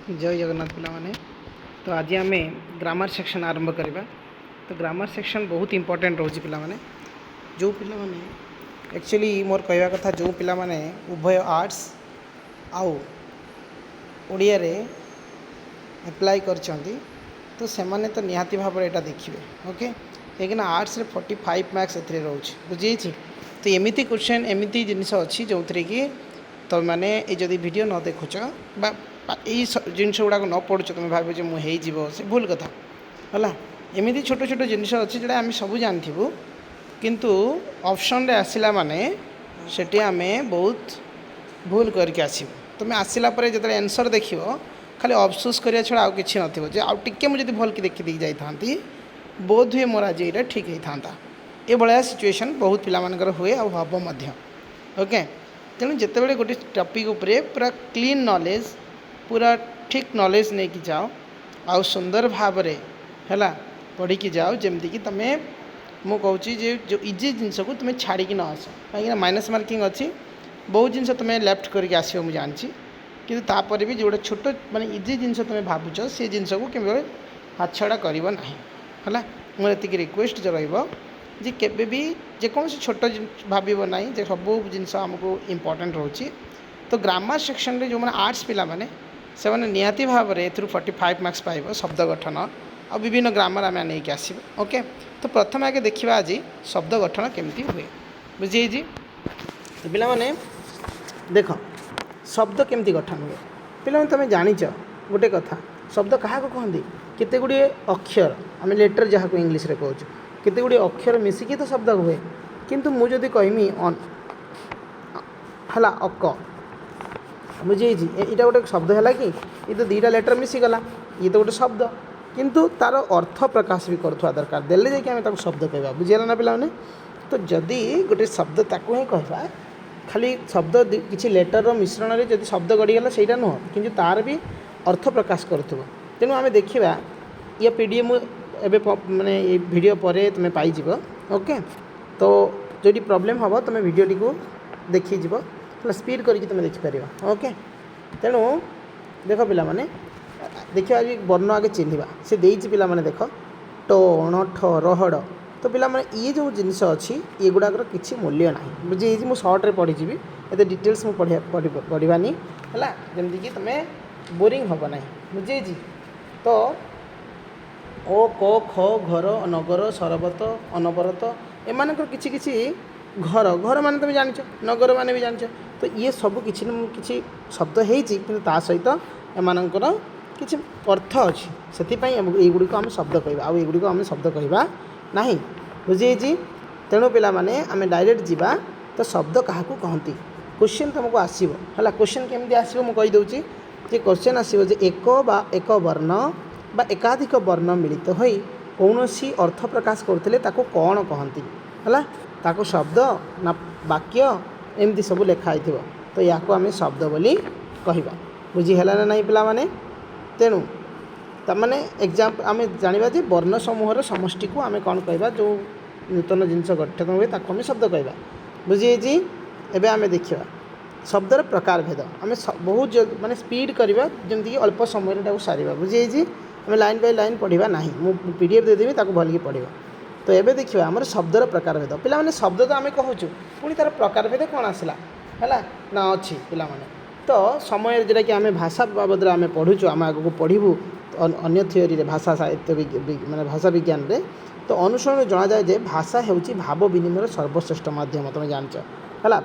जय जगन्नाथ पिलाने। तो आज आम ग्रामर सेक्शन आरंभ करवा। तो ग्रामर सेक्शन बहुत इंपोर्टेंट रोचे पिलाने जो पिलाने एक्चुअली मोर कहवा कथा जो पिलाने उभय आर्ट्स आउ ओडिया रे अप्लाई करछंती तो सेमाने तो निहाती भाव यहाँ देखिए। ओके लेकिन आर्ट्स रे 45 मार्क्स एथरे रोचे बुझी। तो एमती क्वेश्चन एमती जिनस अच्छी जो थी कि तुम मैंने जदि वीडियो न देखुच जिनस गुड़ाक न पढ़ुच तुम भाव मुझे से भूल कथा है। एमती छोट छोट जिनस अच्छी जोड़ा आम सब जानू किंतु ऑप्शन रे आसिला माने सेठी आम बहुत भूल करके आसबू। तुम आसला जो आंसर देख खाली अफसोस करिया छड़ा आउ किछि नथिबो जे आउ टिके मु जदि भल कि देखि देख जाइथांती बोध हुए मोर आज ये ठीक होता ये भाया सिचुएशन बहुत पिलामानकर हुए आ हम मध्य। ओके तेणु जिते गोटे टॉपिक उपरे पूरा क्लीन नॉलेज पूरा ठीक नॉलेज नहीं कि जाओ आउ सुंदर भाव है पढ़ी कि जाओ जमती कि तुम मु कहूँ जो इजी जिनस को तुम छाड़ी न आस कहीं माइनस मार्किंग अच्छी बहुत जिनस तुम लेफ्ट करके आसो मुझे जानची कि तापर भी जो छोट माने इजी जिनस तुम भावुच से जिनस को केवल हाथ छड़ा कर है मोर रिक्वेस्ट जो रही केबे भी जेकोसी छोट भाव ना जे सब जिनस आमको इम्पोर्टेंट रोचे। तो ग्रामर सेक्शन रे जो मैंने आर्ट्स पिला माने से मैंने निहाती भाव में 45 मार्क्स पाइब शब्द गठन और विभिन्न ग्रामर आम नहीं आसब। ओके तो प्रथम आगे देखा आज शब्द गठन केमती हुए बुझे। तो पिला माने देख शब्द केमती गठन हुए पिला तुम जानिच गोटे कथा शब्द क्या कहते केते गुड़े अक्षर आम लेटर जहाँ को इंग्लीश रे कहूँ केते गुड़े अक्षर मिसिकी तो शब्द हुए किंतु मुझे कहमी है अक बुझे यहाँ गोटे शब्द है कि ये तो दुईटा लेटर मिसीगला ये तो गोटे शब्द किंतु तार अर्थ प्रकाश भी करुवा दरकार देले जाकि आम शब्द कहवा बुझीगला ना पिलाने। तो जदि गोटे शब्द ताकू ही कहवा खाली शब्द किसी लेटर मिश्रण में जब शब्द गढ़ीगला से नुह कि तार भी अर्थ प्रकाश करुव। तेणु आम देखा ये पीडीएफ एवं माने ये वीडियो पर तुम पाइज। ओके तो जो प्रॉब्लम हम तुम वीडियो को देखीज स्पीड करके तुम देखिपर। ओके तेणु देख पिला माने देखिए आज वर्ण आगे चिन्हवा से देती पिला माने देख ट ठ रहड़। तो पिला माने ये जो जिनस अच्छी ये गुड़ाकर किसी मूल्य ना बुझे मुझे सर्ट्रे पढ़ीजी ये डिटेल्स मुझे पढ़ानी है जमीक तुम बोरिंग हम ना बुझे। तो ओ क ख घर नगर सरबत अनबरत एमानकर किछि किछि घर घर माने तुम जानिଛ नगर माने भी जानिଛ। तो ये सब किछि न किछि शब्द हेछि किंतु ता सहित एमानकर किछि अर्थ अछि सेति एगुड़ी को आम शब्द कहवा आउ एगुड़ी को आम शब्द कहवा नहीं बुझे। तेणु पिला माने आम डायरेक्ट जीवा तो शब्द क्या कहती क्वेश्चन तुमको आसो है क्वेश्चन केमती आसो मुझे कहीदे जे क्वेश्चन आसो जे एक वर्ण बा एकाधिक वर्ण मिलित हो कौन सी अर्थ प्रकाश करते कौन कहती है ताको शब्द ना वाक्य एमती सब लिखाई थो। तो या आम शब्द बोली कहवा बुझीगला ना नहीं पिला माने। तेणु तमाने एग्जाम आम जाना जे वर्ण समूहर समष्टि को आम कौन कहवा जो नूतन जिनस गठन हुए ताको आम शब्द कहवा बुझे। एवं आम देखा शब्दर प्रकार भेद आम बहुत माने स्पीड करवा जमीक अल्प समय सारे बुझे। आम लाइन बाय लाइन पढ़ा ना मुझे पीडीएफ देदेवी ताको भल पढ़ो। तो ये देखिए आम शब्दर प्रकार भेद पिला माने शब्द तो आम कहूँ पुणी तार प्रकार भेद कौन आसला है ना अच्छी पिला माने। तो समय जोटा कि आम भाषा बाबद आम पढ़ुचु आम आगे पढ़ू अन्य थियोरी भाषा साहित्य माने भाषा विज्ञान रे। तो अनुसरण जना जाए जे भाषा होउची भाव विनिमय सर्वश्रेष्ठ माध्यम तुम जानच है।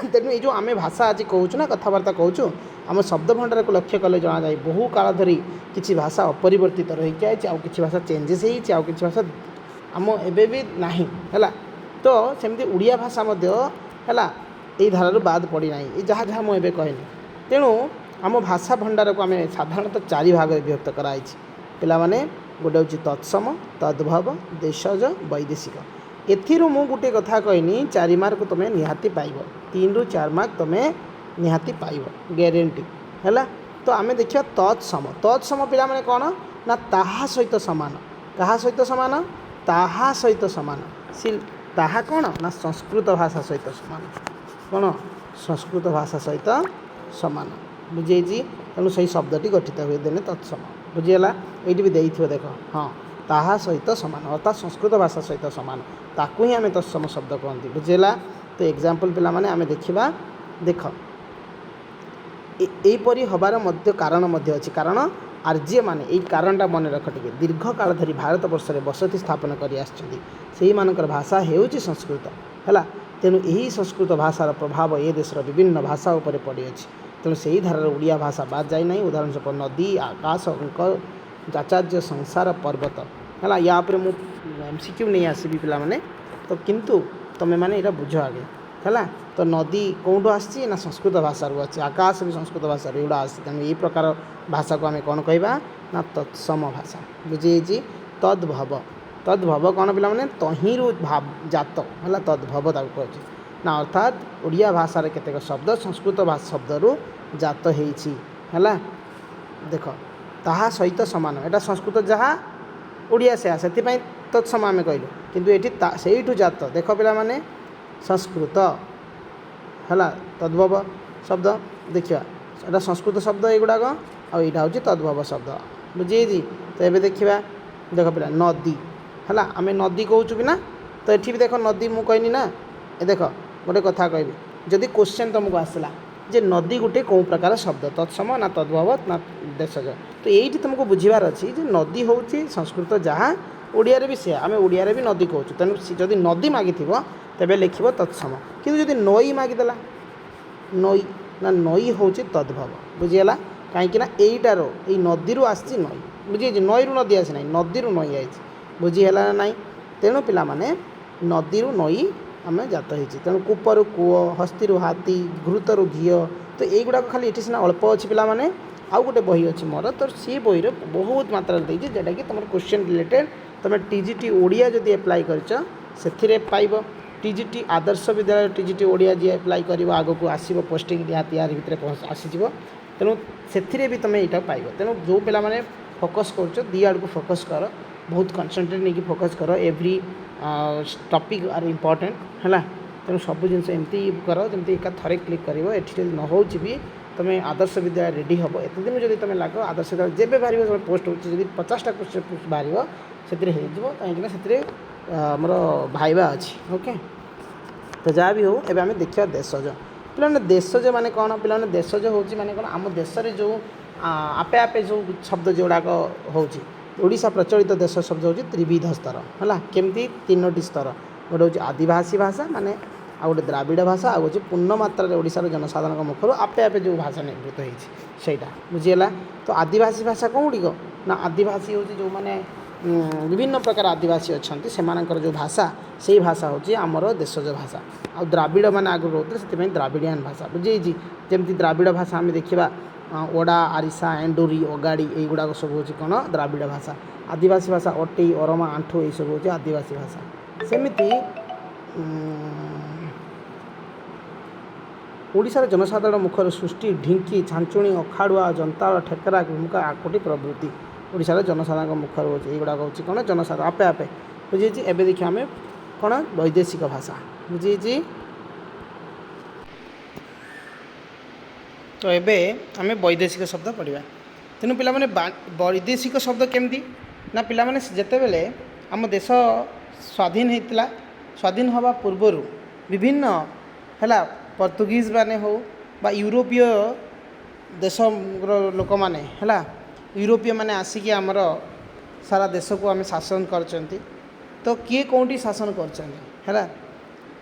तेणु ये जो आम भाषा आज कहूँ ना कथबार्ता कहूँ आम शब्द भंडार को लक्ष्य कले जना जाए बहु काल धरी किसी भाषा अपरिवर्तित रही कि भाषा चेंजेस हो कि भाषा आम एवं भी ना है। तो सेमती उड़िया भाषा है यही धारा बाद पड़ी ना जहाँ जहाँ मुझे कहनी। तेणु आम भाषा भंडार को आम साधारणतः 4 भाग विभक्त कराई पिला माने गोटे हूँ तत्सम तद्भव देशज वैदेशिक। एथिरू मु गोटे कथा कहनी 4 मार्क तुम्हें निहाती पाइब 3 ରୁ 4 मार्क तुम्हें निहाती पाइब ग्यारंटी है। तो आम देखिए तत्सम पिला माने कौन ना ताहा सहित सामान कहा सहित सामान ताहा सहित सामान ताहा कौन ना संस्कृत भाषा सहित सामान कौन संस्कृत भाषा सहित सामान बुझे तेणु से शब्दटी गठित हुए देने तत्सम बुझीगला ये भी देख देख हाँ ताहा सहित समान अर्थात संस्कृत भाषा सहित समान ताकू ही आम तत्सम शब्द कहते बुझीगला तो एग्जाम्पल पिला माने आम देखा देख यहीपरी हबार मध्य कारण मध्य अच्छी कारण आर्य माने यही कारणटा मन रख टे दीर्घ काल धरी भारत वर्ष में बसति स्थापन कर भाषा हेउची संस्कृत है तेणु यही संस्कृत भाषार प्रभाव ए देशर विभिन्न भाषा उपर पड़ी अच्छी तेणु से ही धारार ओडिया भाषा बाद जाए ना उदाहरण स्वरूप नदी आकाश अंक आचार्य संसार पर्वत है या मुझे MCQ नहीं आसबि पिला माने तो किंतु तुम मैंने यहाँ बुझ आगे है तो नदी कौटू आसी ना संस्कृत भाषा अच्छी आकाश भी संस्कृत भाषा एगुड़ा आसी तेणु यही प्रकार भाषा को आम कौन कहवा ना तत्सम भाषा बुझे तद्भव तद्भव कौन पिला माने तहिरु भाव जात है तद्भव ताको कहछि ना अर्थात ओडिया भाषा रे केतेक शब्द संस्कृत भाषा शब्दरू जात होइछि है देख ताहा सहित समान एटा संस्कृत जहाँ ओडिया से से तत्सम आम कहलु किंतु एठी सेठू जात देख पिला माने संस्कृत है तद्भव शब्द देखा एटा संस्कृत शब्द एगुड़ाक आईटा हूँ तद्भव शब्द बुझे तो ये देखा देख पिला नदी है आम नदी कहूँ भी ना तो ये भी देख नदी मु कहनी ना ये देख गोटे कथा कहबी जदि क्वेश्चन तुमको आसला जे नदी गोटे कौ प्रकार शब्द तत्सम ना तद्भव ना देशज तो ये तुमको बुझार अच्छी जे नदी हूँ संस्कृत जहाँ ओडिया भी से आम ओडिया भी नदी कहूँ तेणु जदि नदी मागी तेबे लिख तत्सम किंतु जदि नई मागिदेला नई ना नई हूँ तद्भव बुझीगला कहीं यहीटार ये नदी आसी नई बुझे नई रु नदी आसी ना नदी नई आई बुझीगला ना नाई तेणु पिला माने नदी नई आम जात हो तेणु कूपरू कूओ हस्ती हाथी घृतरू घी तो यहीगुड़ा खाली ये सीना अल्प अच्छी पिला माने आउ गोटे बही अच्छी मोर तो सी बही बहुत मात्रा देती जोटा कि तुम क्वेश्चन रिलेटेड तुम TGT ओडिया जदि एप्लाय कर पाइब TGT आदर्श विद्यालय TGT ओडिया जी एप्लाय कर आग को आसो पोस्टिंग निहाती यार भितर आसीज तेणु से भी तुम यहाँ पाइब तेणु जो पिला माने फोकस कर दी आड़ को फोकस कर बहुत कनसंट्रेट नहीं फोकस कर एव्री टॉपिक आर इम्पोर्टेंट है तेणु सब जिन एमती कर जमी एका थरे क्लिक कर न हो भी तुम आदर्श विद्यालय रेडी हम एत दिन जब तुम लग आदर्श विद्यालय जब बाहर पोस्ट हो 50टा पोस्ट बाहर से कहीं से मोर भाइबा अच्छी ओके तो जहाँ भी हो एवं आम देखा देशज पे देशज माने कौन पे देशज हूँ माने कौन आम देश में जो आपे आपे जो शब्द जोड़ाक होड़ा प्रचलित देश शब्द हूँ त्रिविध स्तर है केमती 3टी स्तर गोटे हूँ आदिवासी भाषा माने आ गोटे द्राविड़ भाषा आ हूँ पूर्ण मात्रा ओडिशार जनसाधारण मुखर आपे आपे जो भाषा निर्भूत होता बुझीगला तो आदिवासी भाषा कौटी ना आदिवासी हूँ जो मैंने विभिन्न प्रकार आदिवासी अच्छा से जो भाषा से भाषा हूँ आमर देशज भाषा आ द्राविड़ मैंने आगुरी रोते से द्राविडियान भाषा बुझे जमी द्राविड़ भाषा आम देखा ओडा आरिसा एंडोरी ओगाड़ी यहीगुड़ाक सब हूँ कौन द्राविड़ भाषा आदिवासी भाषा अटई अरमा आंठू ये सब हूँ आदिवासी भाषा सेमती ओडिशार जनसाधारण मुखर सृष्टि ढिंकी छांचुणी अखाड़ुआ जंताल ठेकरा भूमिका आकोटी प्रवृत्ति ओडिशार जनसाधारण मुखर हो युवाक हूँ कौन जनसाधारण आपे आपे बुझे एवं देखिए आम कौन वैदेशिक भाषा बुझे तो ये आम वैदेशिक शब्द पढ़ा तेणु पिला माने वैदेशिक शब्द केमती ना पिला माने जेतेबेले आम देश स्वाधीन होता स्वाधीन हवा पूर्वर विभिन्न है पर्तुगीज माने हो बा यूरोपीय देश लोक माने है यूरोपीय माने आसिकी आमर सारा देश को आम शासन करचंती तो किए कौटी शासन कर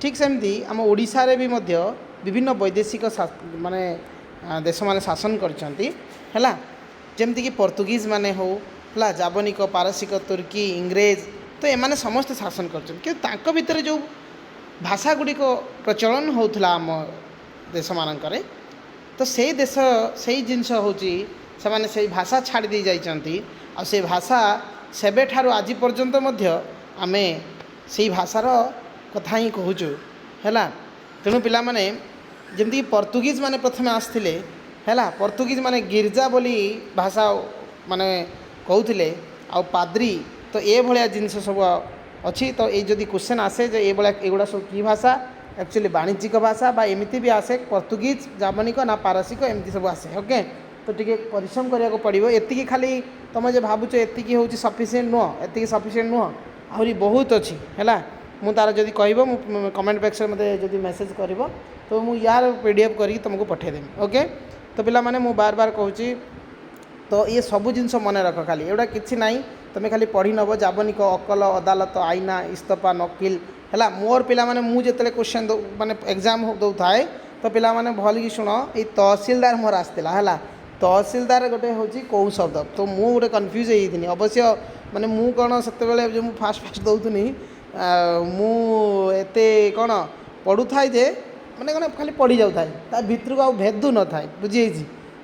ठीक सेमती आम ओडिशा रे भी मध्य विभिन्न वैदेशिक माने देश माने शासन करचंती है जमती कि पर्तुगीज माने हो है जावनिक पारसिक तुर्की इंग्रेज तो एमाने समस्त शासन करचंती कि तांको भितर जो भाषा गुड़िक प्रचलन होता आम देश मानकरे तो से देश से जिनस हूँ से भाषा छाड़ी दे जाइछंती आ से भाषा सेबे ठारू आज पर्यंत मध्य आमे से भाषार कथा ही कहूँ है तेणु पिला माने जमती पर्तुगीज माने प्रथमे आसथिले है पर्तुगीज माने गिरजा बोली भाषा माने कहूथिले आ पाद्री तो ये भाया जिनस सब अच्छी तो ये जदि क्वेश्चन आसे जे ये भाया एगुड़ा सब की भाषा एक्चुअली वाणिज्यिक भाषा बा एमती भी आसे पर्तुगीज जार्मनिक ना पारसिक एमती सब आसे ओके तो टिके परिश्रम करिया को पड़िबो एतिकी खाली तुम जे भावुच एतिकी होची सफिशिएंट नुह एतिकी सफिशिएंट नुह आहरी बहुत अच्छी है मु तार जदि कहब मु कमेंट बॉक्स में मते जदि मेसेज करब तो मु यार पीडीएफ करके तुमको पठेदेमी ओके तो पिला माने मु बार बार कहूँ तो ये सबू जिनस मन रख खाली एवढा किसी ना तुम खाली पढ़ी नब जाबनिक अकल अदालत आईना इस्तफा नकिल है मोर पिला माने मु जेतले क्वेश्चन माने एग्जाम दौ थाए तो पिला माने भल कि शुण ये तहसीलदार मोर आसला है तहसीलदार गोटे हूँ कौ शब्द तो मु गोटे कन्फ्यूज होती अवश्य माने मु कौन से जो मु फास्ट फास्ट दौनी मुते कौन पढ़ू थाए जे माने कौन खाली पढ़ी जाऊ थाए ता भितर को आ भेदू न थाए बुझी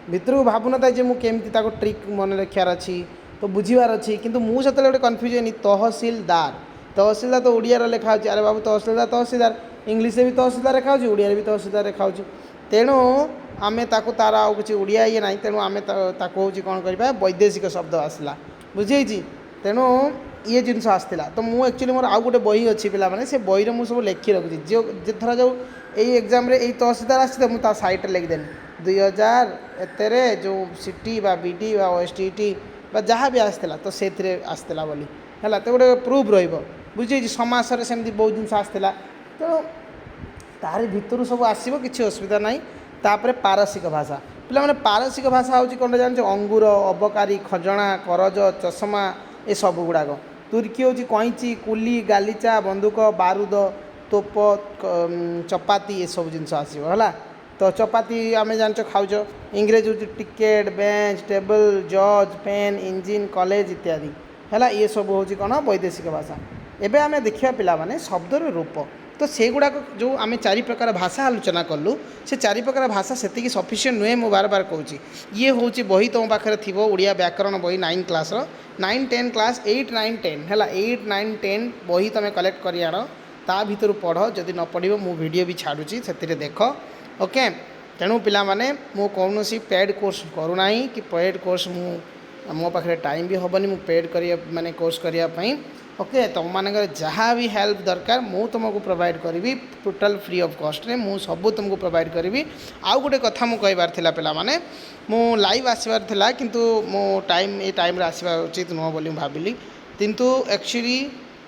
भितर को भावु न थाए जे मु केमती ताको ट्रिक मन रखार अच्छी तो बुझीबार अच्छी किंतु मु से गोटे कन्फ्यूज होनी तहसीलदार तहसीलदार तो ओडिया लिखा होची अरे बाबू तहसीलदार तहसीलदार इंग्लिश भी तहसीलदार रेखा होची ओडिया भी तहसीलदार रेखा होची तेणु आमे ताको तार आउ किछि ओडिया ये नाही तेणु आमे ताको होची कोन करबा वैदेशिक शब्द आसला बुझी तेणु ये जिनस आसला तो मु एक्चुअली मोर आउ गोटे बही अच्छी पिला माने से बही रे मु सब लिखि रखुची जो थरा जो एई एग्जाम रे एई तहसीलदार आसी मु ता साइट लिखिदेनी 2000 एतेरे जो सिटी बा बीडी बा ओएसटीटी बा जहाँ भी आसला तो से आसला बोली है तो गोटे प्रूफ रहिबो बुझी समासरे सेमती बहुत जिनस आसला तो तार भितर सब आसो किसी असुविधा ना तापर पारसिक भाषा पिला माने पारसिक भाषा हूँ कौन जान अंगूर अबकारी खजणा करज चषमा ये सब गुड़ाक तुर्की हूँ कईची कुली गालीचा बंदूक बारूद तोप चपाती ये सब जिनस आसो है तो चपाती आम जान खाऊच इंग्रेज हूँ टिकेट बेंच टेबल जज पेन इंजिन कॉलेज इत्यादि है ये सब हूँ कौन वैदेशिक भाषा एबे आमे देखिया पिला माने शब्दर रूप तो से गुड़ाक जो आम चारि प्रकार भाषा आलोचना कलु से चारि प्रकार भाषा से सफिशिएंट नुहे मु बार बार कहूँ ये हूँ बही तुम पाखे थी ओडिया व्याकरण बही 9 क्लास 9 10 क्लास 8 9 10 है 8 9 10 बही तुम कलेक्ट कर आण ता भीतर पढ़ जदि न पढ़ मु वीडियो भी छाड़ुची से देख ओके तेणु पिला माने मु कौन पेड कोर्स करूना कि पेड कोर्स मो पाखे टाइम भी हेनी मु पेड कर माने कोर्स करने ओके तुम मानकर जहाँ भी हेल्प दरकार मु तुमको प्रोवाइड करी टोटल फ्री ऑफ कॉस्ट रे मु सब तुमको प्रोवाइड करी आउ गोटे कथा मु कहबार थिला पिला माने मु लाइव आसबार थिला किंतु मो टाइम ए टाइम रे आसबा उचित नुह बोली भाविली किंतु एक्चुअली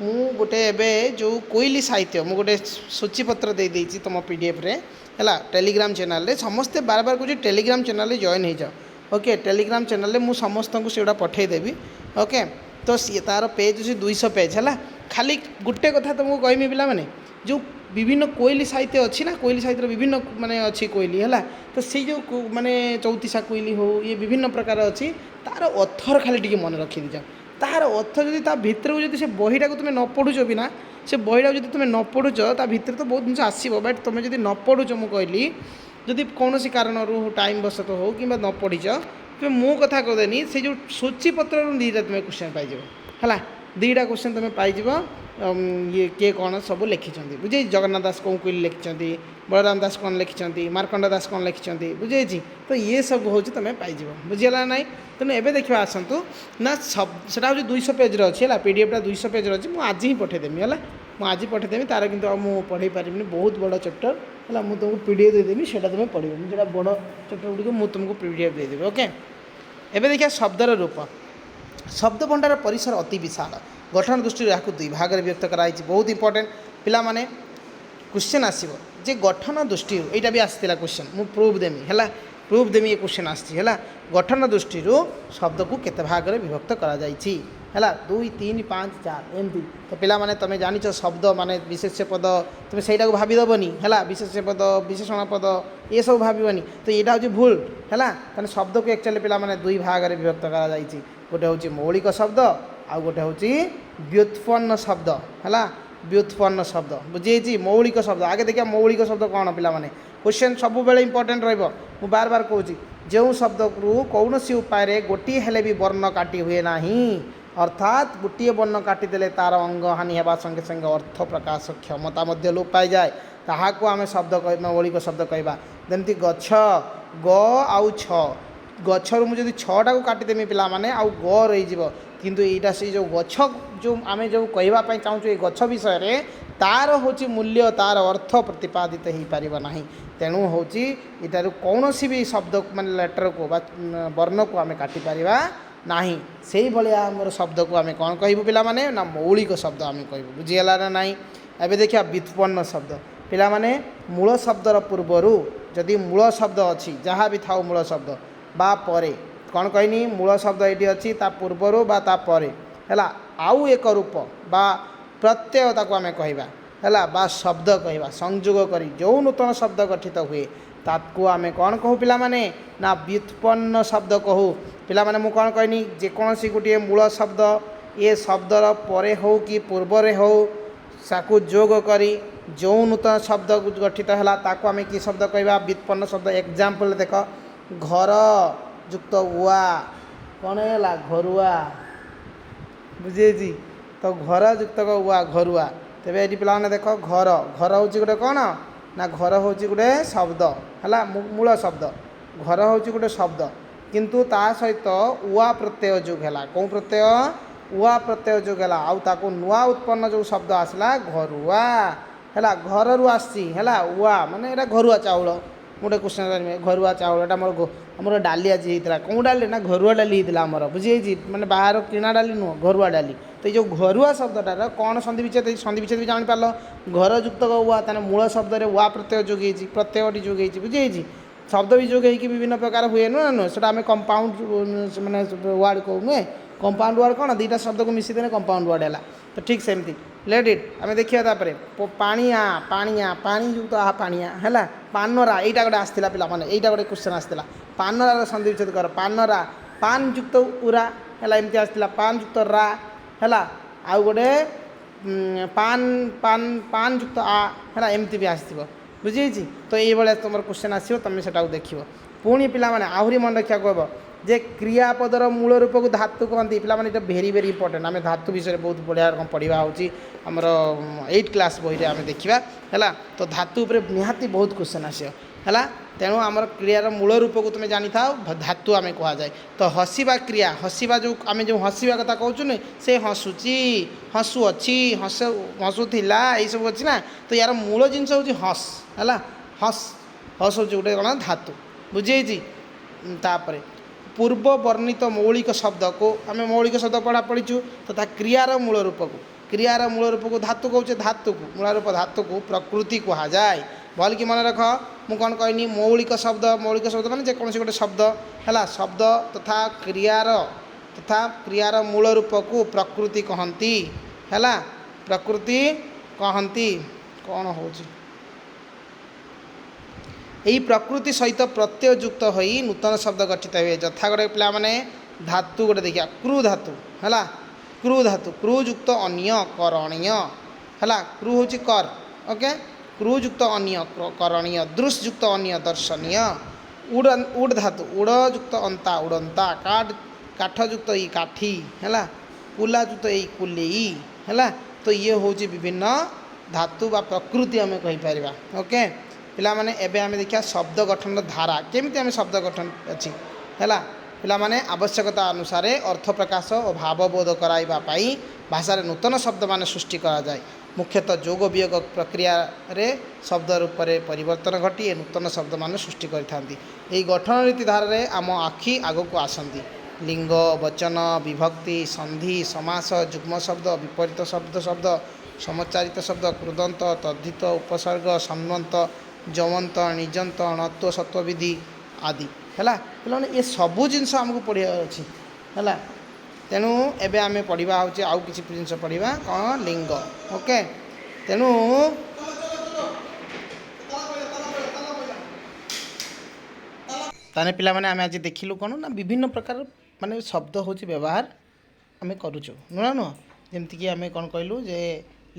मु गोटे एबे जो कोइली साहित्य मु गोटे सूचीपत्र दे देछि तुम पीडीएफ रे है टेलीग्राम चैनल रे समस्ते बार बार कहूँ टेलीग्राम चैनल रे जॉइन हो जाओ ओके टेलीग्राम चैनल रे मु समस्त को सेटा पठेदेवी ओके तो सी तार पेज अच्छे 200 पेज है खाली गोटे कथा तुमको कहमी पिला माने जो विभिन्न कोइली साहित्य अच्छी ना कोइली साहित्य विभिन्न माने अच्छी कोइली है तो से जो माने चौतीसा कोइली हो ये विभिन्न प्रकार अच्छी तार अथर खाली टी मन रखी दीजा तार अर्थ जदि ता भितर को जदि से बहीटा को तुम न पढ़ुच भी ना से बहीटा जदि तुम न पढ़ुच ता भितर तो बहुत जिन आसो बट तुम जदि न पढ़ुच मु कहली जदि कौन कारण टाइम बसत हो कि न पढ़ीच तो मो कथा कहदेनी से जो सूचीपत्र दीटा तुम क्वेश्चन पाइज है दीटा क्वेश्चन तुम पाइज ये किए कौन सब लिखिं बुझे जगन्नाथ दास कौन कोई लिखिं बलराम दास कौन लिखिं मार्कंड दास कौन लिखिं बुझे तो ये सब हूँ तुम पाइज बुझीगला ना तेणु एवं देखा आसतु ना सब सेटा हूँ 200 पेज अच्छी है पीडीएफटा 200 पेज अच्छी मुझे आज ही पठेदेमी है मुझे आज पठेदेमी तार कि पढ़े पारि बहुत बड़ चैप्टर है मुझे तुमको पीडीएफ देदेवी से तुम पढ़ जो बड़ चैप्टर गुड़िक मुझे तुमको पीडीएफ देदेवी ओके एवं देखिए शब्दर रूप शब्द भंडार परिसर अति विशाल गठन दृष्टि यहाँ दुई भाग में व्यक्त कराई बहुत इंपोर्टेंट पिला माने क्वेश्चन आसो जे गठन दृष्टि यहाँ भी आसाला क्वेश्चन मुझे प्रूफ देमी है प्रूफ देमी ये क्वेश्चन आसी गठन दृष्टि शब्द को केते भाग में विभक्त करा जाइछि है 2 3 5 4 एमती तो पिला माने तुम जान शब्द माने विशेष्य पद तुम से भावीदबनी है विशेष्य पद विशेषण पद ये सब भावनी तो यहाँ हूँ भूल है शब्द को एक्चुअली पिला माने 2 भाग में विभक्त करा जाइछि गोटे हूँ मौलिक शब्द आउ गोटे हूँ व्युत्पन्न शब्द है व्युत्पन्न शब्द बुझे मौलिक शब्द आगे देखिए मौलिक शब्द कौन पिला माने क्वेश्चन सब बेले इंपोर्टेंट रु बार बार कहूँ जो शब्द रु कौन उपाय गोटे हेले भी वर्ण काटी हुए ना अर्थात गोटे वर्ण काटिदेले तार अंग हानि होगा संगे संगे अर्थ प्रकाश क्षमता लोप पाई जाए ताहाको आमे शब्द कह मौलिक शब्द कहवा जमती गछ ग आउ छ ଗଛରୁ ମୁଁ ଯଦି 6ଟା କାଟିଦେମି ପିଲାମାନେ ଆଉ ଗ ରହିଯିବ, କିନ୍ତୁ ଏଇଟା ସେଇ ଯେଉଁ ଗଛ ଯେଉଁ ଆମେ ଯେଉଁ କହିବା ପାଇଁ ଚାହୁଁଛୁ ଏ ଗଛ ବିଷୟରେ ତାର ହେଉଛି ମୂଲ୍ୟ, ତାର ଅର୍ଥ ପ୍ରତିପାଦିତ ହୋଇପାରିବ ନାହିଁ। ତେଣୁ ହେଉଛି ଏଠାରୁ କୌଣସି ବି ଶବ୍ଦ ମାନେ ଲେଟରକୁ ବା ବର୍ଣ୍ଣକୁ ଆମେ କାଟିପାରିବା ନାହିଁ। ସେଇଭଳିଆ ଆମର ଶବ୍ଦକୁ ଆମେ କ'ଣ କହିବୁ ପିଲାମାନେ, ନା ମୌଳିକ ଶବ୍ଦ ଆମେ କହିବୁ। ବୁଝିଗଲା ନା ନାହିଁ? ଏବେ ଦେଖିବା ବ୍ୟୁତ୍ପନ୍ନ ଶବ୍ଦ। ପିଲାମାନେ ମୂଳ ଶବ୍ଦର ପୂର୍ବରୁ ଯଦି ମୂଳ ଶବ୍ଦ ଅଛି, ଯାହା ବି ଥାଉ ମୂଳ ଶବ୍ଦ ବା ପରେ, କ'ଣ କହିନି ମୂଳ ଶବ୍ଦ ଏଇଠି ଅଛି ତା ପୂର୍ବରୁ ବା ତା ପରେ ହେଲା ଆଉ ଏକ ରୂପ ବା ପ୍ରତ୍ୟୟ ତାକୁ ଆମେ କହିବା ହେଲା, ବା ଶବ୍ଦ କହିବା, ସଂଯୋଗ କରି ଯେଉଁ ନୂତନ ଶବ୍ଦ ଗଠିତ ହୁଏ ତାକୁ ଆମେ କ'ଣ କହୁ ପିଲାମାନେ, ନା ବ୍ୟୁତ୍ପନ୍ନ ଶବ୍ଦ କହୁ। ପିଲାମାନେ ମୁଁ କ'ଣ କହିନି, ଯେକୌଣସି ଗୋଟିଏ ମୂଳ ଶବ୍ଦ ଏ ଶବ୍ଦର ପରେ ହେଉ କି ପୂର୍ବରେ ହେଉ ତାକୁ ଯୋଗ କରି ଯେଉଁ ନୂତନ ଶବ୍ଦ ଗଠିତ ହେଲା ତାକୁ ଆମେ କି ଶବ୍ଦ କହିବା, ବ୍ୟୁତ୍ପନ୍ନ ଶବ୍ଦ। ଏକ୍ଜାମ୍ପଲ୍ ଦେଖ, ଘର ଯୁକ୍ତ ଉଆ କ'ଣ ହେଲା, ଘରୁଆ। ବୁଝିଯାଇଛି? ତ ଘର ଯୁକ୍ତ ଉଆ, ଘରୁଆ। ତେବେ ଏଠି ପିଲାମାନେ ଦେଖ, ଘର, ଘର ହେଉଛି ଗୋଟେ କ'ଣ, ନା ଘର ହେଉଛି ଗୋଟେ ଶବ୍ଦ ହେଲା, ମୂଳ ଶବ୍ଦ। ଘର ହେଉଛି ଗୋଟେ ଶବ୍ଦ, କିନ୍ତୁ ତା ସହିତ ଉଆ ପ୍ରତ୍ୟୟ ଯୋଗ ହେଲା। କେଉଁ ପ୍ରତ୍ୟୟ? ଉଆ ପ୍ରତ୍ୟୟ ଯୋଗ ହେଲା। ଆଉ ତାକୁ ନୂଆ ଉତ୍ପନ୍ନ ଯେଉଁ ଶବ୍ଦ ଆସିଲା ଘରୁଆ ହେଲା, ଘରରୁ ଆସିଛି ହେଲା। ଉଆ ମାନେ ଏଇଟା ଘରୁଆ ଚାଉଳ। ମୁଁ ଗୋଟେ କ୍ୱେଶ୍ଚନ୍ କରିବି, ଘରୁଆ ଚାଉଳ ଏଇଟା ଆମର ଡାଲି ଆଜି ହେଇଥିଲା। କେଉଁ ଡାଲି? ନା ଘରୁଆ ଡାଲି ହେଇଥିଲା ଆମର। ବୁଝିଯାଇଛି? ମାନେ ବାହାର କିଣା ଡାଲି ନୁହଁ, ଘରୁଆ ଡାଲି। ତ ଏଇ ଯେଉଁ ଘରୁଆ ଶବ୍ଦଟାର କ'ଣ ସନ୍ଧି ବିଚ୍ଛେଦ? ସନ୍ଧି ବିଚ୍ଛେଦ ବି ଜାଣିପାରିଲ, ଘର ଯୁକ୍ତ ଉଆ, ତାହେଲେ ମୂଳ ଶବ୍ଦରେ ଉଆ ପ୍ରତ୍ୟୟ ଯୋଗ ହେଇଛି, ପ୍ରତ୍ୟୟଟି ଯୋଗ ହେଇଛି। ବୁଝିଯାଇଛି? ଶବ୍ଦ ବି ଯୋଗ ହେଇକି ବିଭିନ୍ନ ପ୍ରକାର ହୁଏ, ନୁହେଁ ନୁହେଁ, ସେଟା ଆମେ କମ୍ପାଉଣ୍ଡ ମାନେ ୱାର୍ଡ଼ କହୁ, ନୁହେଁ। କମ୍ପାଉଣ୍ଡ ୱାର୍ଡ଼ କ'ଣ, ଦୁଇଟା ଶବ୍ଦକୁ ମିଶିଦେଲେ କମ୍ପାଉଣ୍ଡ ୱାର୍ଡ଼ ହେଲା। ତ ଠିକ୍ ସେମିତି ଲେଟ୍ ଇଟ୍ ଆମେ ଦେଖିବା। ତାପରେ ପାଣିଆ, ପାଣିଆ, ପାଣି ଯୁକ୍ତ ଆ ପାଣିଆ ହେଲା। ପାନରା, ଏଇଟା ଗୋଟେ ଆସିଥିଲା ପିଲାମାନେ, ଏଇଟା ଗୋଟେ କ୍ୱେଶ୍ଚନ୍ ଆସିଥିଲା। ପାନରାର ସନ୍ଧି ବିଚ୍ଛେଦ କର, ପାନରା, ପାନ ଯୁକ୍ତ ଉରା ହେଲା, ଏମିତି ଆସିଥିଲା। ପାନ ଯୁକ୍ତ ରା ହେଲା, ଆଉ ଗୋଟେ ପାନ ପାନ ପାନ ଯୁକ୍ତ ଆ ହେଲା, ଏମିତି ବି ଆସିଥିବ। ବୁଝିଯାଇଛି? ତ ଏଇଭଳିଆ ତୁମର କ୍ୱେଶ୍ଚନ୍ ଆସିବ, ତୁମେ ସେଟାକୁ ଦେଖିବ। ପୁଣି ପିଲାମାନେ ଆହୁରି ମନେ ରଖିବାକୁ ହେବ ଯେ କ୍ରିୟାପଦର ମୂଳ ରୂପକୁ ଧାତୁ କହନ୍ତି। ପିଲାମାନେ ଏଇଟା ଭେରି ଭେରି ଇମ୍ପୋର୍ଟାଣ୍ଟ। ଆମେ ଧାତୁ ବିଷୟରେ ବହୁତ ବଢ଼ିଆ ରକମ ପଢ଼ିବା ହେଉଛି ଆମର 8th କ୍ଲାସ୍ ବହିରେ ଆମେ ଦେଖିବା ହେଲା। ତ ଧାତୁ ଉପରେ ନିହାତି ବହୁତ କ୍ୱେଶ୍ଚନ୍ ଆସିବ ହେଲା। ତେଣୁ ଆମର କ୍ରିୟାର ମୂଳ ରୂପକୁ ତୁମେ ଜାଣିଥାଅ, ଧାତୁ ଆମେ କୁହାଯାଏ। ତ ହସିବା କ୍ରିୟା, ହସିବା ଯେଉଁ ଆମେ ଯେଉଁ ହସିବା କଥା କହୁଛୁ, ସେ ହସୁଛି, ହସୁଅଛି, ହସୁଥିଲା, ଏଇସବୁ ଅଛି ନା। ତ ୟାର ମୂଳ ଜିନିଷ ହେଉଛି ହସ୍ ହେଲା। ହସ୍, ହସ୍ ହେଉଛି ଗୋଟେ କ'ଣ ଧାତୁ। ବୁଝିଯାଇଛି? ତାପରେ ପୂର୍ବ ବର୍ଣ୍ଣିତ ମୌଳିକ ଶବ୍ଦକୁ ଆମେ ମୌଳିକ ଶବ୍ଦ ପଢ଼ିଛୁ। ତ ତା କ୍ରିୟାର ମୂଳ ରୂପକୁ ଧାତୁ କହୁଛେ। ଧାତୁକୁ ମୂଳ ରୂପ ଧାତୁକୁ ପ୍ରକୃତି କୁହାଯାଏ। ଭଲକି ମନେ ରଖ, ମୁଁ କ'ଣ କହିନି, ମୌଳିକ ଶବ୍ଦ ମାନେ ଯେକୌଣସି ଗୋଟେ ଶବ୍ଦ ହେଲା, ଶବ୍ଦ ତଥା କ୍ରିୟାର ମୂଳ ରୂପକୁ ପ୍ରକୃତି କହନ୍ତି ହେଲା। ପ୍ରକୃତି କହନ୍ତି। କ'ଣ ହେଉଛି, ଏହି ପ୍ରକୃତି ସହିତ ପ୍ରତ୍ୟୟ ଯୁକ୍ତ ହୋଇ ନୂତନ ଶବ୍ଦ ଗଠିତ ହୁଏ। ଯଥା ଗୋଟେ ପିଲାମାନେ ଧାତୁ ଗୋଟେ ଦେଖିବା, କ୍ରୁ ଧାତୁ ହେଲା। କ୍ରୁ ଧାତୁ, କ୍ରୁ ଯୁକ୍ତ ଅନ୍ୟ କରଣୀୟ ହେଲା। କ୍ରୁ ହେଉଛି କର, ଓକେ। କ୍ରୁ ଯୁକ୍ତ ଅନ୍ୟ କରଣୀୟ, ଦୃଶ ଯୁକ୍ତ ଅନ୍ୟ ଦର୍ଶନୀୟ। ଉଡ଼ ଧାତୁ, ଉଡ଼ ଯୁକ୍ତ ଅନ୍ତା ଉଡ଼ନ୍ତା। କାଠ ଯୁକ୍ତ ଇ କାଠି ହେଲା। କୁଲା ଯୁକ୍ତ ଏଇ କୁଲେଇ ହେଲା। ତ ଇଏ ହେଉଛି ବିଭିନ୍ନ ଧାତୁ ବା ପ୍ରକୃତି ଆମେ କହିପାରିବା, ଓକେ। ପିଲାମାନେ ଏବେ ଆମେ ଦେଖିବା ଶବ୍ଦ ଗଠନର ଧାରା, କେମିତି ଆମେ ଶବ୍ଦ ଗଠନ ଅଛି ହେଲା। ପିଲାମାନେ ଆବଶ୍ୟକତା ଅନୁସାରେ ଅର୍ଥ ପ୍ରକାଶ ଓ ଭାବବୋଧ କରାଇବା ପାଇଁ ଭାଷାରେ ନୂତନ ଶବ୍ଦମାନ ସୃଷ୍ଟି କରାଯାଏ। ମୁଖ୍ୟତଃ ଯୋଗ ବିୟୋଗ ପ୍ରକ୍ରିୟାରେ ଶବ୍ଦ ରୂପରେ ପରିବର୍ତ୍ତନ ଘଟି ଏ ନୂତନ ଶବ୍ଦମାନ ସୃଷ୍ଟି କରିଥାନ୍ତି। ଏହି ଗଠନ ନୀତି ଧାରାରେ ଆମ ଆଖି ଆଗକୁ ଆସନ୍ତି ଲିଙ୍ଗ, ବଚନ, ବିଭକ୍ତି, ସନ୍ଧି, ସମାସ, ଯୁଗ୍ମ ଶବ୍ଦ, ବିପରୀତ ଶବ୍ଦ, ସମଚାରିତ ଶବ୍ଦ, କୃଦନ୍ତ, ତଦ୍ଧିତ, ଉପସର୍ଗ, ସମ୍ବନ୍ତ, ଯମନ୍ତ, ନିଜନ୍ତ, ଣତ୍ୱ, ସତ୍ୱବିଧି ଆଦି ହେଲା। ପିଲାମାନେ ଏ ସବୁ ଜିନିଷ ଆମକୁ ପଢ଼ିବାର ଅଛି ହେଲା। ତେଣୁ ଏବେ ଆମେ ପଢ଼ିବା ହେଉଛି ଆଉ କିଛି ଜିନିଷ ପଢ଼ିବା, କ'ଣ ଲିଙ୍ଗ, ଓକେ। ତେଣୁ ତାହେଲେ ପିଲାମାନେ ଆମେ ଆଜି ଦେଖିଲୁ କ'ଣ, ନା ବିଭିନ୍ନ ପ୍ରକାର ମାନେ ଶବ୍ଦ ହେଉଛି ବ୍ୟବହାର ଆମେ କରୁଛୁ, ନୁହଁ। ଯେମିତିକି ଆମେ କ'ଣ କହିଲୁ ଯେ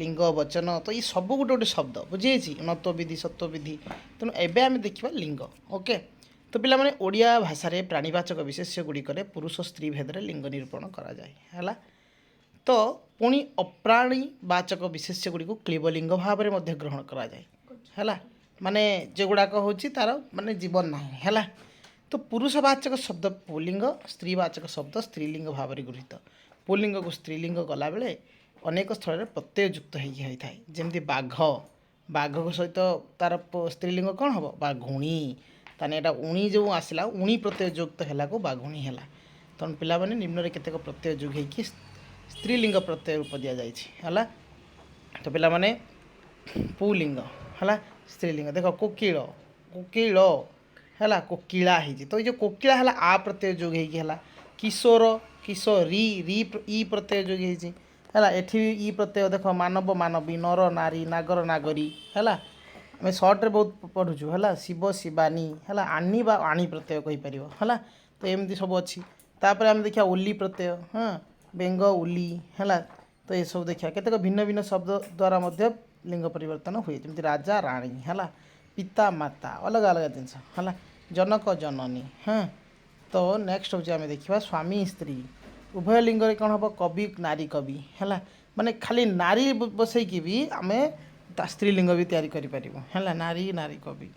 ଲିଙ୍ଗ, ବଚନ, ତ ଏଇ ସବୁ ଗୋଟେ ଗୋଟେ ଶବ୍ଦ। ବୁଝିଯାଇଛି? ଣତ୍ୱବିଧି, ସତ୍ୱବିଧି। ତେଣୁ ଏବେ ଆମେ ଦେଖିବା ଲିଙ୍ଗ, ଓକେ। ତ ପିଲାମାନେ ଓଡ଼ିଆ ଭାଷାରେ ପ୍ରାଣୀବାଚକ ବିଶେଷ୍ୟ ଗୁଡ଼ିକରେ ପୁରୁଷ ସ୍ତ୍ରୀ ଭେଦରେ ଲିଙ୍ଗ ନିରୂପଣ କରାଯାଏ ହେଲା। ତ ପୁଣି ଅପ୍ରାଣୀବାଚକ ବିଶେଷ୍ୟ ଗୁଡ଼ିକୁ କ୍ଳୀବଲିଙ୍ଗ ଭାବରେ ମଧ୍ୟ ଗ୍ରହଣ କରାଯାଏ ହେଲା। ମାନେ ଯେଗୁଡ଼ାକ ହେଉଛି ତା'ର ମାନେ ଜୀବନ ନାହିଁ ହେଲା। तो पुरुषवाचक शब्द पुल्लिंग स्त्रीवाचक शब्द स्त्रीलिंग भाव में गृहीत पुल्लिंग को स्त्रीलिंग गला बेले अनेक स्थल प्रत्यय युक्त होता है जमी बाघ बाघ सहित तार स्त्रीलिंग कौन हम बाघुणी ताने एटा उणी जो आसला उणी प्रत्यय युक्त है बाघुणी है तेणु पाने निम्न केतेक प्रत्यय जोग हो स्त्रीलिंग प्रत्यय रूप दि जाए तो पाने पुलिंग है स्त्रीलिंग देख कोकिल कोकिल है कोकिला हो तो ये कोकिला है आ प्रत्यय जोग है किशोर किशोरी री ई प्रत्यय जोग है एठी ई प्रत्यय देख मानव मानवी नर नारी नागर नागरी है आम सर्ट्रे बहुत पढ़ुचु है शिव शिवानी है आनी बा आणी प्रत्यय कहीपर है तो एमती सब अच्छी तापर आम देखा उली प्रत्यय हाँ बेंग उली है तो ये सब देखा केतेक भिन्न भिन्न शब्द द्वारा मध्य लिंग परिवर्तन हुए जमी राजा राणी है पिता माता अलग अलग जिनस है जनक जननी हाँ तो नेक्स्ट हूँ आम देखा स्वामी स्त्री उभय लिंग कौन हम कवि नारी कवि है माने खाली नारी बसैकी भी आम स्त्रीलिंग भी तैयारी करें नारी नारी कवि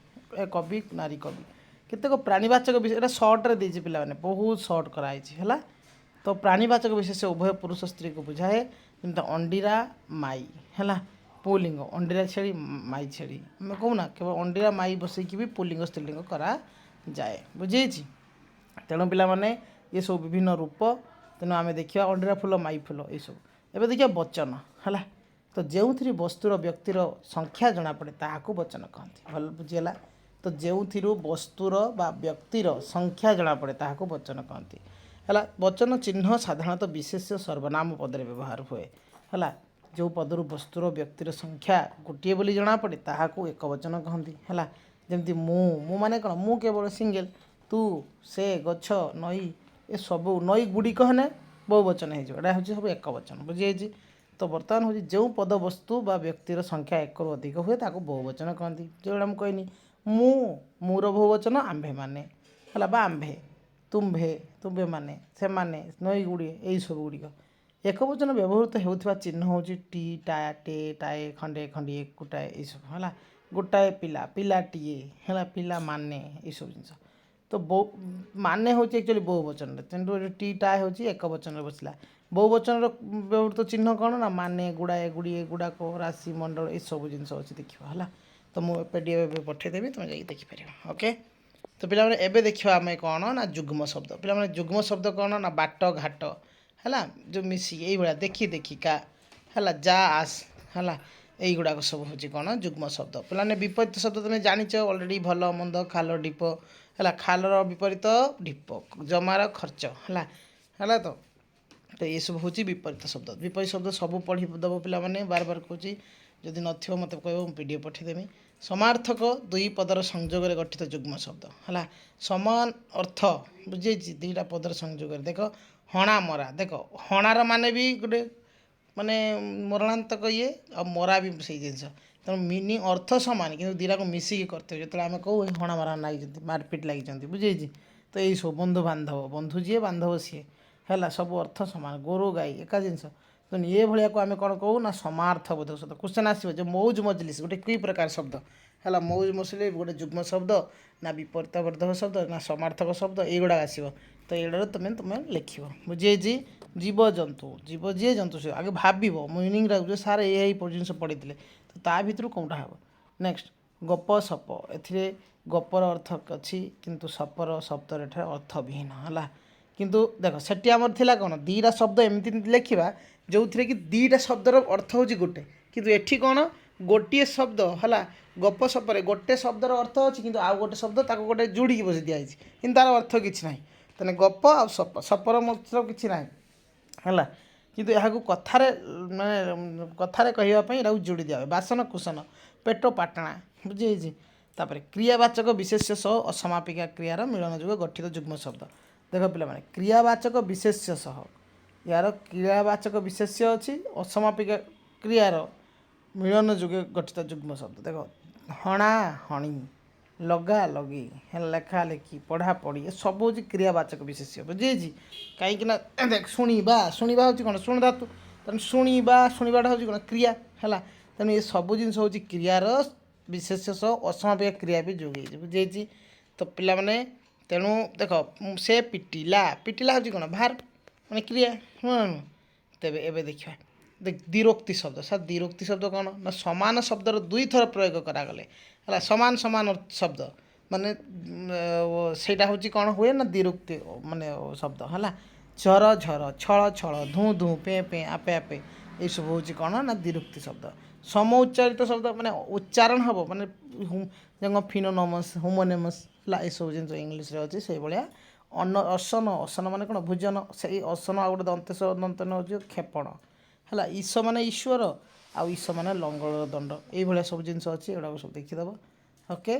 कवि नारी कवि केतेक प्राणीवाचक विशेष सर्ट्रे देती पे बहुत सर्ट कराई है तो प्राणीवाचक विशेष उभय पुरुष स्त्री को बुझाए जमी अंडीरा माई है पुलिंग अंडीरा छेड़ी माई छेड़ी आम कहूना केवल अंडीरा माई बसैकी भी पुलिंग स्त्रीलिंग करा जाए बुझे तेणु पाने ये सब विभिन्न रूप तेणु आम देखा अंडीरा फूल माई फूल ये सब एवं देखिए वचन है तो जो वस्तुर व्यक्तिर संख्या जना पड़े ताकू वचन कहते भल बुझीगला तो जो वस्तुर बा व्यक्तिर संख्या जना पड़े ताकू वचन कहती है वचन चिन्ह साधारणतः विशेष सर्वनाम पदरे व्यवहार हुए है जो पदर वस्तुर व्यक्तिर संख्या गोटे बोली जना पड़े ताकू एक वचन कहती है जमती मु माने कौन मु केवल सिंगल तू से गछ नई ये सब नई गुड़िक है बहुवचन होगा हूँ सब एक वचन बुझी तो बर्तमान हूँ जो पद वस्तु बा व्यक्तिर संख्या एक रु अधिक हुए ताको बहुवचन कहती जोड़ा मुझे कहनी मुर बहुवचन आंभे माने है बा आंभे तुम्भे तुम्भे माने से माने नई गुड़िए यही सब गुड़िक एक वचन व्यवहृत होता चिन्ह हूँ टी टाए टे टाए खंडे खंडे गोटाए यही सब है गोटाए पिला पिलाटीए है पिला माने ये सब जिन तो माने हूँ एक्चुअली बहुवचन तेणु टी टाए हूँ एक वचन बसला बहुवचन व्यवहृत चिन्ह कौन ना माने गुड़ाए गुड़िए गुड़ाक राशि मंडल ये सब जिन अच्छी देखा है तो मुझे पीडीएफ पठेदेवी तुम जा देखिपर ओके तो पे एबे देखा आम कौन ना जुग्म शब्द पे जुग्म शब्द कौन ना बाट घाट है जो मिसी ये देखी देखिका है जा आस है यहीगुड़ाक सब हूँ कौन जुग्म शब्द पे विपरीत शब्द तुम जाच अलरेडी भल मंद खाल ढीप है खालर विपरीत ढीप जमार खर्च है तो ये सब हूँ विपरीत शब्द सब पढ़ीदेव पे बार बार कहूँ जदि नथिबो मत कह पीडीएफ पठेदेमी समार्थक दुई पदर संयोग गठित जुग्म शब्द है समान अर्थ बुझे दुईटा पदर संयोग देख हणा मरा देख हणार माने भी गोटे माने मरणांतक ये आ मरा भी से जिनस तेणु मिनिंग अर्थ सामान कि दुईटा को मिसिकी करते जो आम कहू हणा मरा लगी मारपिट लगी बुझे तो यही सब बंधु बांधव बंधु जी बांधव सी है सब अर्थ सामान गोरु गाई एका जिनस तो ये भाया को आम कौन कहू ना समार्थ बोधक शब्द क्वेश्चन आसो जो मौज मजलिस गोटे कि प्रकार शब्द है मौज मजलिस गोटे जुग्म शब्द ना विपरीतवर्धक शब्द ना समार्थक शब्द युड़ा आसो तो ये तुम लिख बुझे जीवजंतु जीव जी जंतु से आगे भाव मिनिंग जो सार ये जिन पढ़ी तो ता भर कौटा हे नेक्स्ट गप सप ए गपर अर्थ अच्छी किंतु सपर शब्द अर्थ विहीन है किंतु देख सेठी आमर थिला कौन दीटा शब्द एमती लिखा जो थे कि दीटा शब्दर अर्थ हूँ गोटे किंतु एठी कौन गोटे शब्द है गप सपर गोटे शब्दर अर्थ अच्छी किंतु आउ गोटे शब्द ताको गोटे जोड़ी बस दिखाई कि तार अर्थ किसी ना तेने गप आ सप सपर मतलब किसी ना है किंतु यहाँ कथार माने कथार कहवाई जोड़ी दिया बासन कुशन पेट पाटणा बुझे तापर क्रियावाचक विशेष्य सह असमापिका क्रियार मिलन जोग गठित जुग्म शब्द देख पे क्रियावाचक विशेष्य सह यार क्रियावाचक विशेष्य अच्छी असमापिका क्रियार मिलन जोगे गठित जुग्म शब्द देख हणा हणी लगा लगी लेखा लेखी पढ़ा पढ़ी ये सब हूँ क्रियावाचक विशेष्य बुझे कहीं देख शुणा शुणा हूँ कौन शुण धातु तेनाली शुणाटा हूँ कौन क्रिया है तेणु ये सब जिन हूँ क्रियार विशेष्य सह असमापिका क्रिया भी जोगे बुझे तो पे तेणु देख से पिटिला पिटिला हूँ कौन भार माने क्रिया हाँ तेरे एवं देखा देख द्विरोक्ति शब्द सर द्विरोक्ति शब्द कौन ना समान शब्दर दुई थर प्रयोग करागले है समान समान शब्द माने सेटा हूँ कौन हुए ना द्विरोक्ति माने शब्द है झर झर छल छल धू धू पे पे आपे आपे ये सब हूँ कौन ना द्विरोक्ति शब्द सम उच्चारित शब्द माने उच्चारण हम माने जंग फिनोनमस होमोनेमस ये सब जिन इंग्लीश अच्छे से भाया अन्न असन असन माने कौन भोजन से असन आ गए दंतेश दंतन हो क्षेपण है ईश माने ईश्वर आ ईश माने लंगल दंड ये सब जिन अच्छी एगुड़ा सब देखीदेव ओके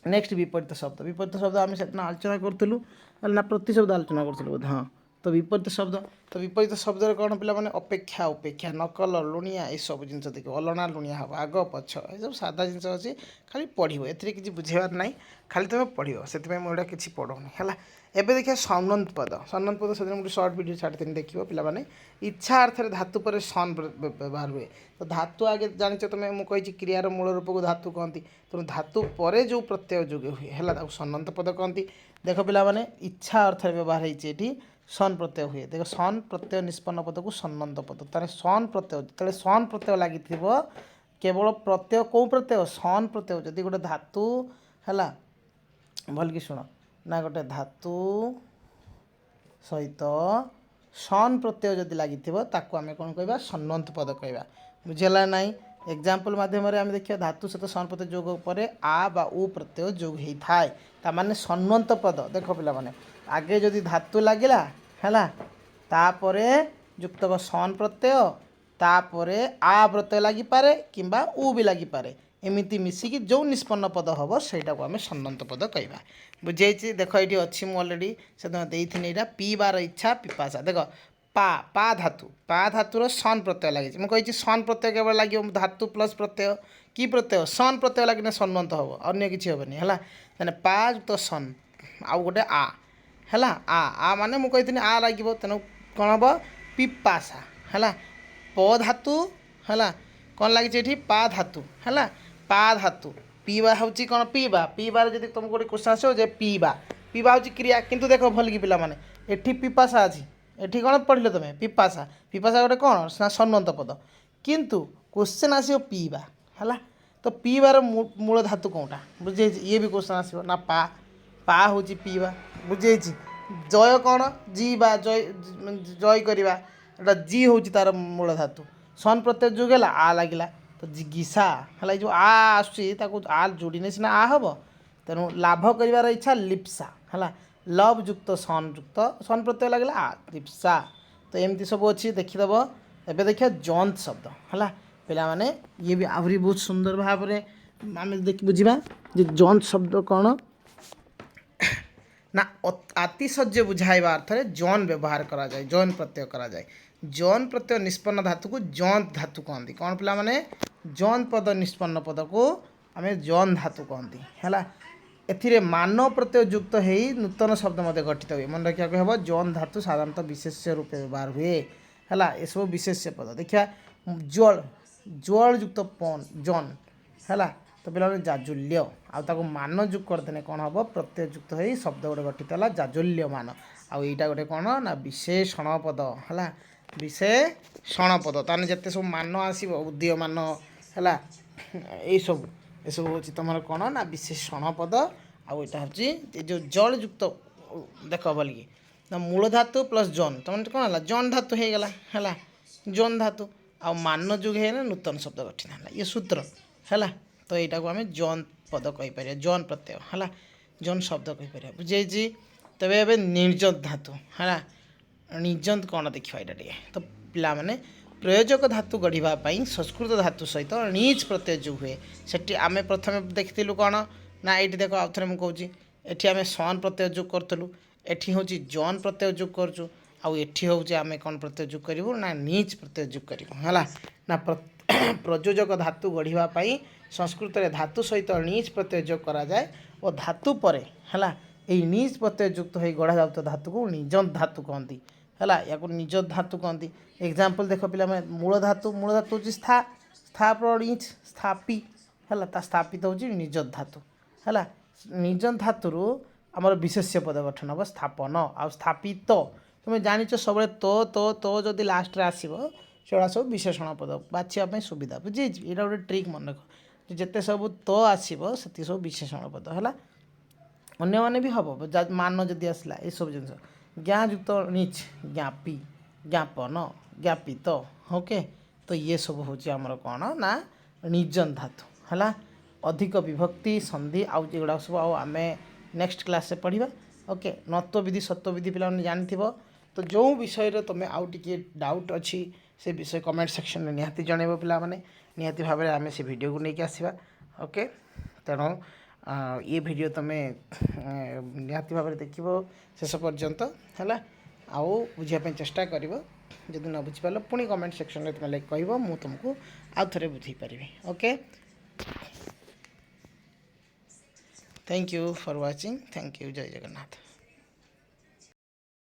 नेक्स्ट विपरीत शब्द आम से आलोचना करूँ ना प्रतिशब्द आलोचना करूँ बोध हाँ तो विपरीत शब्द कौन पिला माने अपेक्षा उपेक्षा नकल लुणिया ये सब जिन देखिए अलणा लुणिया हम आग पछ ये सब सादा जिन अच्छी खाली पढ़ो ए किसी बुझेबार ना खाली तुम पढ़ो से मुझे किसी पढ़ौनी है एबे देखिए सन्नत पद से गोटे सर्ट वीडियो छाड़ी देखिए पे इच्छा अर्थ धातु पर सन व्यवहार हुए तो धातु आगे जानिच तुम्हें मुझे क्रियार मूल रूप को धातु कहती तेणु धातु पर जो प्रत्यय जोग हुए है सन्नत पद कहती देख पे इच्छा अर्थ व्यवहार होती सन प्रत्यय हुए देख सन प्रत्यय निष्पन्न पद को सन्नत पद तार सन प्रत्यय जो सन प्रत्यय लगी केवल प्रत्यय कौ प्रत्यय सन प्रत्यय जदि गोटे धातु है भल कि शुण ना गोटे धातु सहित सन प्रत्यय जदि लगी आम कौन कह सन्नत पद कह बुझेगा ना एग्जाम्पल मध्यम देखिए धातु सहित सन प्रत्यय जोग पर आ बा उ प्रत्यय जोग होता है माने सन्नत पद देख पे आगे जदि धातु लगिला है तापरे युक्त सन प्रत्यय तापरे आ प्रत्यय लगिपारे किंबा उ भी लगिपारे एमती मिसिकी जो निष्पन्न पद हम सहीटा को आम सन्नत पद कहवा बुझे देख ये अच्छी मुझे अलरेडी से देती यहाँ पीबार इच्छा पिपासा देख पा धातुर सन प्रत्यय लगे मुझे सन प्रत्यय केवल लगे धातु प्लस प्रत्यय कि प्रत्यय सन प्रत्यय लगे सन्नत हम अन्य किसी हेनी है पा युक्त सन आउ गोटे आ है आ माने मुझे आ लगे तेणु कौन हम पिपासा है प धातु है कौन लगी पा धातु है पा धातु पीवा हूँ कौन पीवा पीबार जब तुमको गोटे क्वेश्चन आसो पीवा पीवा हूँ क्रिया किंतु देख भल कि पे एठी पिपासा अच्छी एठी कौन पढ़ल तुम पिपासा पिपासा गोटे कौन ना सन्नत पद किंतु क्वेश्चन आसो पीवा है तो पीबार मूल धातु कौटा बुझे ये भी क्वेश्चन आसो ना पा पा हूँ पीवा बुझे जय कौन जी बा जय जय करवा जी हूँ तार मूल धातु सन प्रत्यय जो गला आ लगिला तो जिगिसा है जो आसुची आ जोड़ने सीना आ हम तेणु लाभ कर इच्छा लिप्सा है लव युक्त सन प्रत्यय लगे आ लिप्सा तो एमती सब अच्छी देखीदेव एवं देखिए जंत शब्द है पे ये भी आहरी बहुत सुंदर भाव में आम बुझा जंत शब्द कौन ना आतिशज्य बुझाइबा अर्थ जन व्यवहार करा जाए जन प्रत्यय करा जाए जन प्रत्यय निष्पन्न धातु को जंत धातु कहती कौन पिला माने जन पद निष्पन्न पद को आम जन धातु कहती है एथिरे मान प्रत्यय युक्त हो नूतन शब्द मध्य गठित हुए मन रखा हम जन धातु साधारणतः विशेष्य रूप व्यवहार हुए है ये सब विशेष्य पद देखिए ज्वल ज्वल युक्त पन जन है तो पे जाजुल्य आउ मान जुग करदे कौन हम प्रत्यय युक्त हो शब्द गोटे गठित है जाजुल्य मान आईटा गोटे कौन ना विशेषण पद है विशेषण पद ताने जिते सब मान आसो उदीयमान है ये सब हूँ तुम कौन ना विशेषण पद आईटा हूँ जो जल युक्त देख बोल कि ना मूल धातु प्लस जन तुम कौन है जन धातु हो गला है जन धातु आ मान जुग है नूतन शब्द गठित है ये सूत्र है तो यहाँ को आम जन पद कहीपर जन प्रत्यय है जन शब्द कहीपर बुझे तेज ए निर्जत धातु है निर्जत कौन देखा यहाँ तो पे प्रयोजक धातु गढ़ापी संस्कृत धातु सहित णीच प्रत्यय जो हुए से आम प्रथम देखी कौन ना ये देख आउ थे मुझे ये आम सन प्रत्यय जोग करूँ एटी हूँ जन प्रत्यय जोग करूँ आठी हूँ आम कौन प्रत्यय जोग करूँ ना नीच प्रत्यय जोग करूँ है ना प्रयोजक धातु गढ़ापी संस्कृत में धातु सहित णीच प्रत्यय जोग करा जाए और धातु पर है यही णीच प्रत्यय युक्त हो गढ़ा जाता धातु को निजत धातु कहती है या निजत धातु कहती एग्जाम्पल देख पे मूल धातु हूँ स्था स्था णीच स्थापी है स्थापित हूँ निजत धातु है निजत धातु ଆମର ବିଶେଷ୍ୟ ପଦ ଗଠନ ହେବ ସ୍ଥାପନ ଆଉ ସ୍ଥାପିତ ତୁମେ ଜାଣିଛ ସବୁବେଳେ ତ ଯଦି ଲାଷ୍ଟରେ ଆସିବ ସେଗୁଡ଼ା ସବୁ ବିଶେଷଣ ପଦ ବାଛିବା ପାଇଁ ସୁବିଧା ବୁଝିଯାଇଛି ଏଇଟା ଗୋଟେ ଟ୍ରିକ୍ ମନେ ରଖ ଯେତେ ସବୁ ତ ଆସିବ ସେତିକି ସବୁ ବିଶେଷଣ ପଦ ହେଲା ଅନ୍ୟମାନେ ବି ହେବ ମାନ ଯଦି ଆସିଲା ଏସବୁ ଜିନିଷ ଜ୍ଞା ଯୁକ୍ତ ନିଚ ଜ୍ଞାପି ଜ୍ଞାପନ ଜ୍ଞାପିତ ଓକେ ତ ଇଏ ସବୁ ହେଉଛି ଆମର କ'ଣ ନା ନିଜନ୍ ଧାତୁ ହେଲା ଅଧିକ ବିଭକ୍ତି ସନ୍ଧି ଆଉ ଏଗୁଡ଼ା ସବୁ ଆଉ ଆମେ ନେକ୍ସଟ କ୍ଲାସ୍ରେ ପଢ଼ିବା ଓକେ ନତ୍ୱବିଧି ସତ୍ୱବିଧି ପିଲାମାନେ ଜାଣିଥିବ ତ ଯେଉଁ ବିଷୟରେ ତୁମେ ଆଉ ଟିକେ ଡାଉଟ୍ ଅଛି ସେ ବିଷୟ କମେଣ୍ଟ ସେକ୍ସନରେ ନିହାତି ଜଣାଇବ ପିଲାମାନେ ନିହାତି ଭାବରେ ଆମେ ସେ ଭିଡ଼ିଓକୁ ନେଇକି ଆସିବା ଓକେ ତେଣୁ ये वीडियो तुम निहाती भाव देखिए शेष पर्यंत है आउ बुझापी चेष्टा कर जब न बुझीपार पुणी कमेंट सेक्शन में तुम लाइक कह मुझे तुमको आउ थे बुझे पारि okay thank you for watching thank you जय जगन्नाथ।